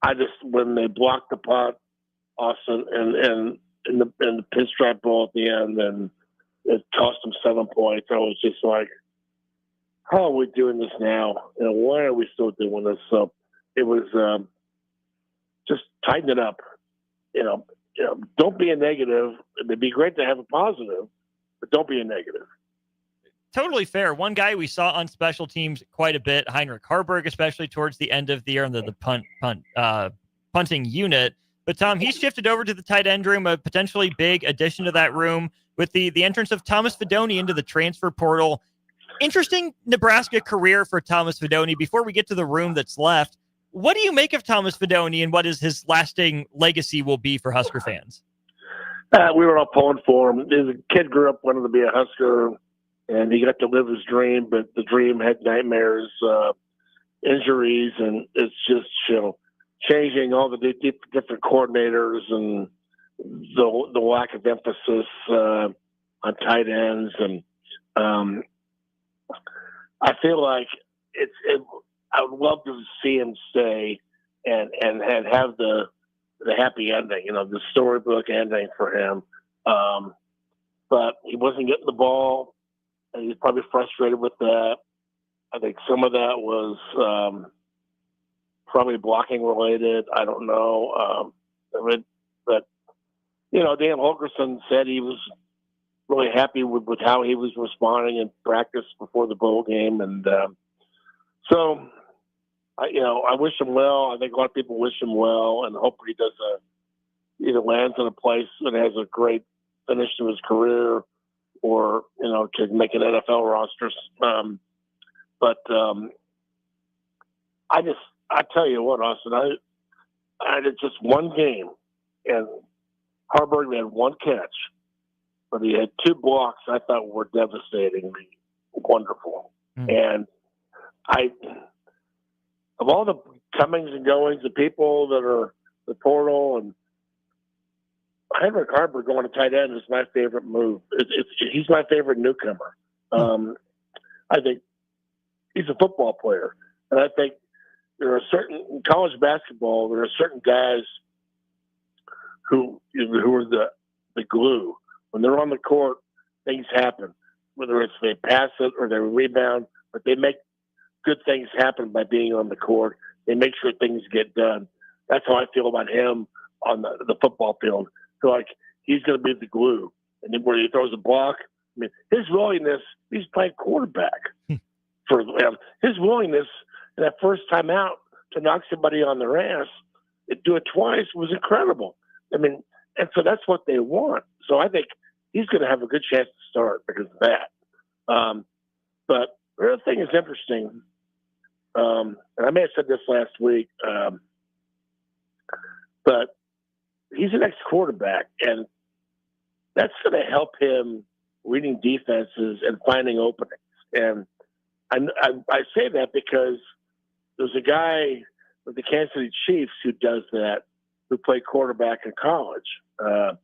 I just when they blocked the punt, Austin, and the pinstripe ball at the end, and it cost them 7 points. I was just like, how are we doing this now? Why are we still doing this? So it was just tighten it up. Don't be a negative. It'd be great to have a positive, but don't be a negative. Totally fair. One guy we saw on special teams quite a bit, Heinrich Harburg, especially towards the end of the year in the punting unit. But Tom, he's shifted over to the tight end room, a potentially big addition to that room with the entrance of Thomas Fidone into the transfer portal. Interesting Nebraska career for Thomas Fidone. Before we get to the room that's left, what do you make of Thomas Fidone and what is his lasting legacy will be for Husker fans? We were all pulling for him. His kid grew up wanting to be a Husker, and he got to live his dream, but the dream had nightmares, injuries, and it's just, changing all the different coordinators and the lack of emphasis on tight ends. And I feel like I would love to see him stay and have the happy ending, the storybook ending for him. But he wasn't getting the ball, and he's probably frustrated with that. I think some of that was probably blocking related. I don't know. But Dan Holgerson said he was really happy with how he was responding in practice before the bowl game. And so, I wish him well. I think a lot of people wish him well, and hopefully he either lands in a place that has a great finish to his career or, can make an NFL roster. I tell you what, Austin, I did just one game, and Harburg had one catch, but he had 2 blocks I thought were devastatingly wonderful. And of all the comings and goings, the people that are the portal, and Heinrich Harburg going to tight end is my favorite move. He's my favorite newcomer. I think he's a football player, and I think there are in college basketball, there are certain guys who are the glue. When they're on the court, things happen, whether it's they pass it or they rebound, but they make good things happen by being on the court. They make sure things get done. That's how I feel about him on the football field. So like he's going to be the glue. And then where he throws a block, his willingness, he's playing quarterback. For his willingness in that first time out to knock somebody on their ass, do it twice was incredible. And so that's what they want. So I think he's going to have a good chance to start because of that. But the other thing is interesting, and I may have said this last week, but he's an ex-quarterback, and that's going to help him reading defenses and finding openings. And I say that because there's a guy with the Kansas City Chiefs who does that, who played quarterback in college, and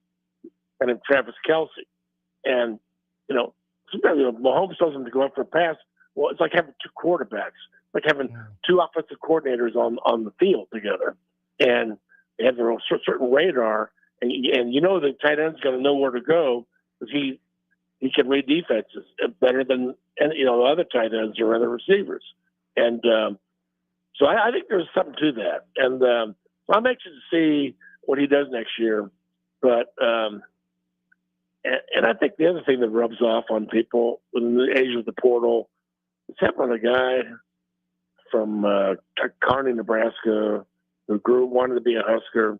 then Travis Kelce. And, sometimes Mahomes tells him to go up for a pass. Well, it's like having 2 quarterbacks, like having 2 offensive coordinators on the field together. And they have their own certain radar. And the tight end's going to know where to go because he can read defenses better than the other tight ends or other receivers. And so I think there's something to that. And I'm anxious to see what he does next year. But and I think the other thing that rubs off on people in the age of the portal is having a guy from Kearney, Nebraska, who wanted to be a Husker,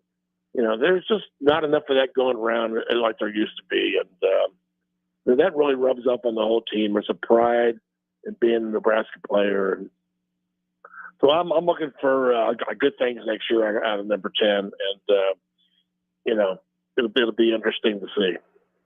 there's just not enough of that going around like there used to be. And that really rubs up on the whole team. There's a pride in being a Nebraska player. And so I'm looking for good things next year out of number 10. And, it'll be interesting to see.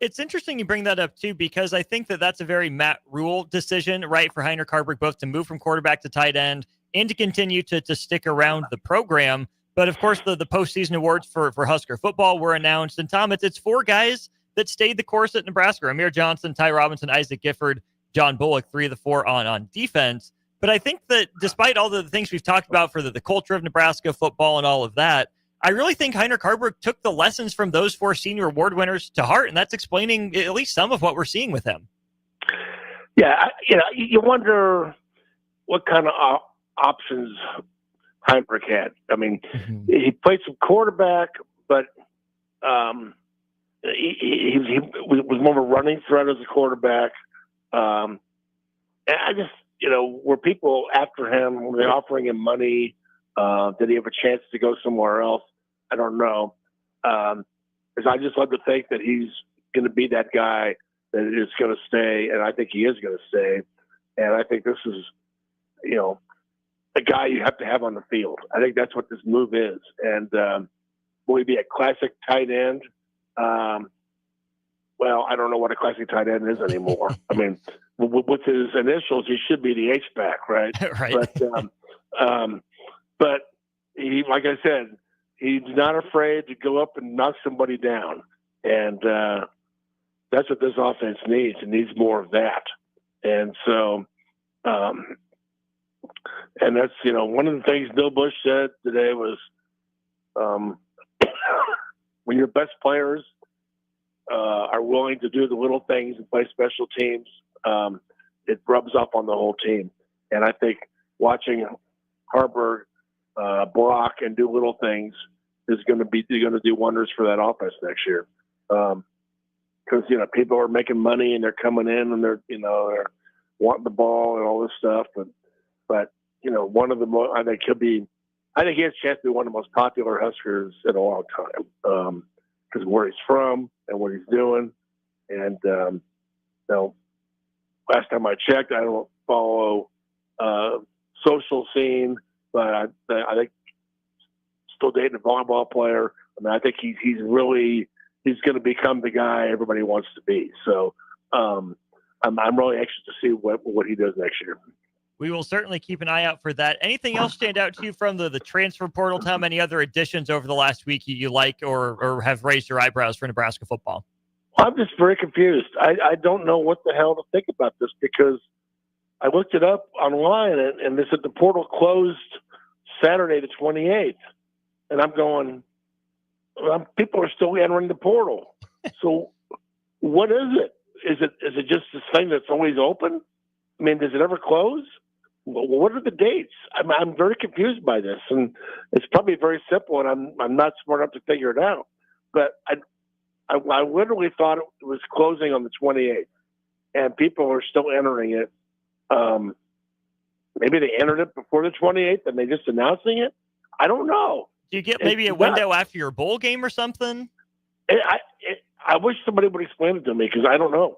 It's interesting you bring that up, too, because I think that's a very Matt Rule decision, right, for Heinrich Haarberg, both to move from quarterback to tight end and to continue to stick around the program. But, of course, the postseason awards for Husker football were announced. And, Tom, it's 4 guys that stayed the course at Nebraska. Amir Johnson, Ty Robinson, Isaac Gifford, John Bullock, 3 of the 4 on defense. But I think that despite all the things we've talked about for the culture of Nebraska football and all of that, I really think Heinrich Haarberg took the lessons from those 4 senior award winners to heart, and that's explaining at least some of what we're seeing with him. Yeah, you wonder what kind of options Heinrich had. I mean, he played some quarterback, but he was more of a running threat as a quarterback. And I just, were people after him? Were they offering him money? Did he have a chance to go somewhere else? I don't know. Because I just love to think that he's going to be that guy that is going to stay, and I think he is going to stay. And I think this is, a guy you have to have on the field. I think that's what this move is. And will he be a classic tight end? Well, I don't know what a classic tight end is anymore. I mean, with his initials, he should be the H-back, right? Right. But he, like I said, he's not afraid to go up and knock somebody down. And that's what this offense needs. It needs more of that. And so, and that's, one of the things Bill Bush said today was when your best players are willing to do the little things and play special teams, it rubs off on the whole team. And I think watching Haarberg block and do little things is going to do wonders for that offense next year. Because people are making money and they're coming in and they're wanting the ball and all this stuff. But one of the most, I think he has a chance to be one of the most popular Huskers in a long time. Because of where he's from and what he's doing. And last time I checked, I don't follow social scene, but I think still dating a volleyball player. I mean, I think he's going to become the guy everybody wants to be. So I'm really anxious to see what he does next year. We will certainly keep an eye out for that. Anything else stand out to you from the transfer portal, Tom? Any other additions over the last week you like or have raised your eyebrows for Nebraska football? I'm just very confused. I don't know what the hell to think about this because I looked it up online and they said the portal closed Saturday the 28th. And I'm going, people are still entering the portal. So what is it? Is it just this thing that's always open? I mean, does it ever close? What are the dates? I'm very confused by this, and it's probably very simple, and I'm not smart enough to figure it out. But I literally thought it was closing on the 28th, and people are still entering it. Maybe they entered it before the 28th, and they're just announcing it. I don't know. Do you get maybe a window after your bowl game or something? I wish somebody would explain it to me because I don't know.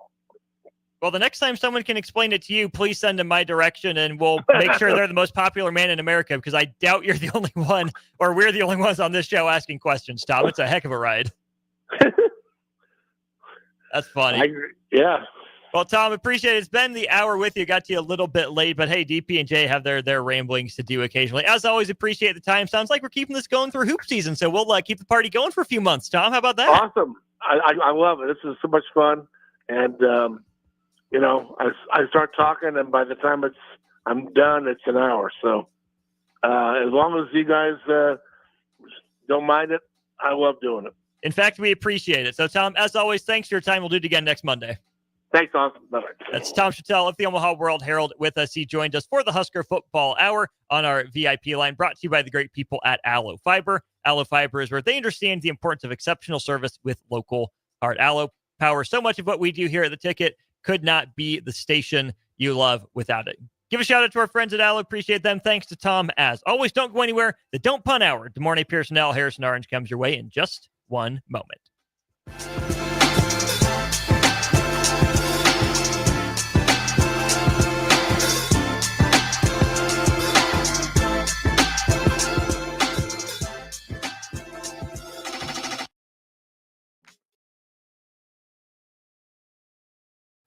Well, the next time someone can explain it to you, please send them my direction, and we'll make sure they're the most popular man in America, because I doubt you're the only one, or we're the only ones on this show asking questions, Tom. It's a heck of a ride. That's funny. Yeah. Well, Tom, appreciate it. It's been the hour with you. Got to you a little bit late, but hey, DP and Jay have their ramblings to do occasionally. As always, appreciate the time. Sounds like we're keeping this going through hoop season, so we'll keep the party going for a few months. Tom, how about that? Awesome. I love it. This is so much fun. And, I start talking, and by the time I'm done, it's an hour. So as long as you guys don't mind it, I love doing it. In fact, we appreciate it. So, Tom, as always, thanks for your time. We'll do it again next Monday. Thanks, awesome. Bye-bye. That's Tom Shatel of the Omaha World Herald with us. He joined us for the Husker Football Hour on our VIP line, brought to you by the great people at Allo Fiber. Allo Fiber is where they understand the importance of exceptional service with local heart. Allo powers so much of what we do here at The Ticket. Could not be the station you love without it. Give a shout out to our friends at Allo. Appreciate them. Thanks to Tom. As always, don't go anywhere. The Don't Punt Hour. DeMornay, Pearson, Al, Harrison Orange comes your way in just one moment.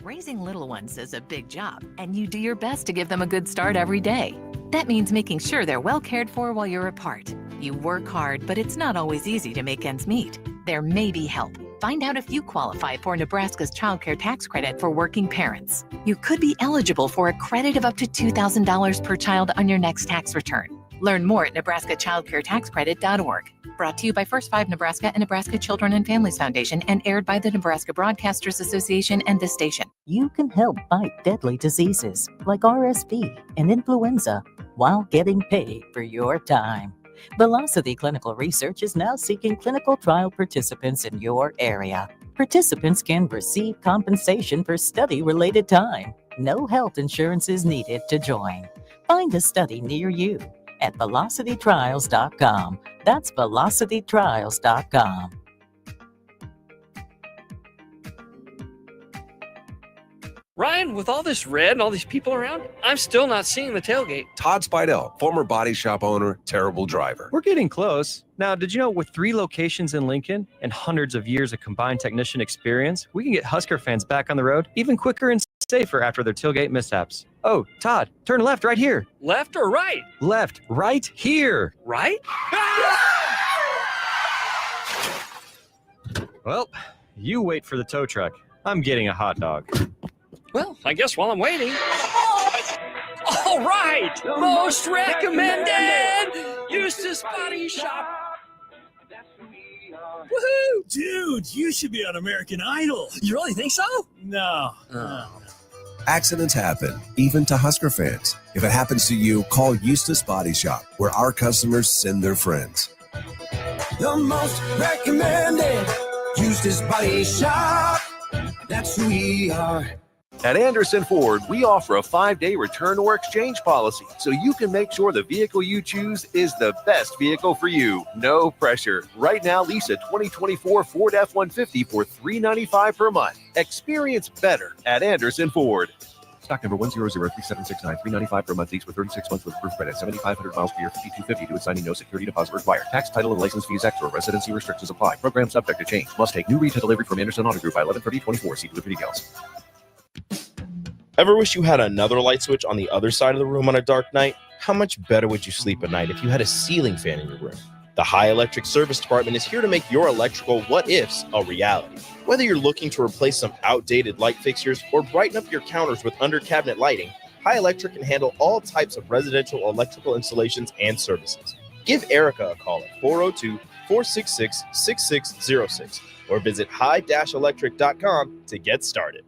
Raising little ones is a big job, and you do your best to give them a good start every day. That means making sure they're well cared for while you're apart. You work hard, but it's not always easy to make ends meet. There may be help. Find out if you qualify for Nebraska's Child Care Tax Credit for working parents. You could be eligible for a credit of up to $2,000 per child on your next tax return. Learn more at nebraskachildcaretaxcredit.org. Brought to you by First 5 Nebraska and Nebraska Children and Families Foundation and aired by the Nebraska Broadcasters Association and this station. You can help fight deadly diseases like RSV and influenza while getting paid for your time. Velocity Clinical Research is now seeking clinical trial participants in your area. Participants can receive compensation for study-related time. No health insurance is needed to join. Find a study near you at velocitytrials.com. That's velocitytrials.com. Ryan, with all this red and all these people around, I'm still not seeing the tailgate. Todd Spidell, former body shop owner, terrible driver. We're getting close. Now, did you know with 3 locations in Lincoln and hundreds of years of combined technician experience, we can get Husker fans back on the road even quicker and safer after their tailgate mishaps? Oh, Todd, turn left right here. Left or right? Left, right here. Right? Well, you wait for the tow truck. I'm getting a hot dog. Well, I guess while I'm waiting. All right! Most recommended! Eustace Body Shop. Woohoo! Dude, you should be on American Idol. You really think so? No. Accidents happen, even to Husker fans. If it happens to you, call Eustace Body Shop, where our customers send their friends. The most recommended Eustace Body Shop. That's who we are. At Anderson Ford, we offer a 5-day return or exchange policy, so you can make sure the vehicle you choose is the best vehicle for you. No pressure. Right now, lease a 2024 Ford F-150 for $395 per month. Experience better at Anderson Ford. Stock number 1003769, $395 per month lease for 36 months with proof credit, 7,500 miles per year, $5,250 to assigning no security deposit required. Tax, title, and license fees extra. Residency restrictions apply. Program subject to change. Must take new retail delivery from Anderson Auto Group by 11/30/24. See delivery details. Ever wish you had another light switch on the other side of the room on a dark night? How much better would you sleep at night if you had a ceiling fan in your room? The High Electric Service Department is here to make your electrical what-ifs a reality. Whether you're looking to replace some outdated light fixtures or brighten up your counters with under-cabinet lighting, High Electric can handle all types of residential electrical installations and services. Give Erica a call at 402-466-6606 or visit high-electric.com to get started.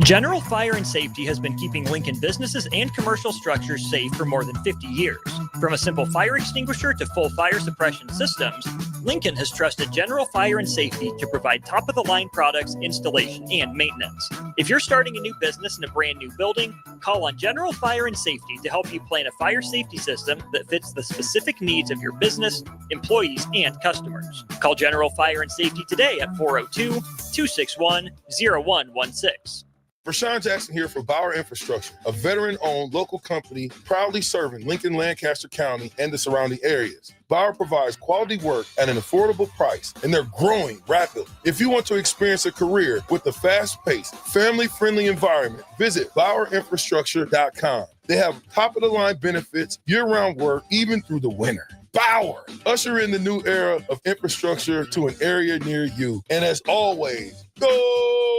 General Fire and Safety has been keeping Lincoln businesses and commercial structures safe for more than 50 years. From a simple fire extinguisher to full fire suppression systems, Lincoln has trusted General Fire and Safety to provide top-of-the-line products, installation, and maintenance. If you're starting a new business in a brand new building, call on General Fire and Safety to help you plan a fire safety system that fits the specific needs of your business, employees, and customers. Call General Fire and Safety today at 402-261-0116. Rashawn Jackson here for Bauer Infrastructure, a veteran-owned local company proudly serving Lincoln, Lancaster County, and the surrounding areas. Bauer provides quality work at an affordable price, and they're growing rapidly. If you want to experience a career with a fast-paced, family-friendly environment, visit BauerInfrastructure.com. They have top-of-the-line benefits, year-round work, even through the winter. Bauer, usher in the new era of infrastructure to an area near you. And as always, go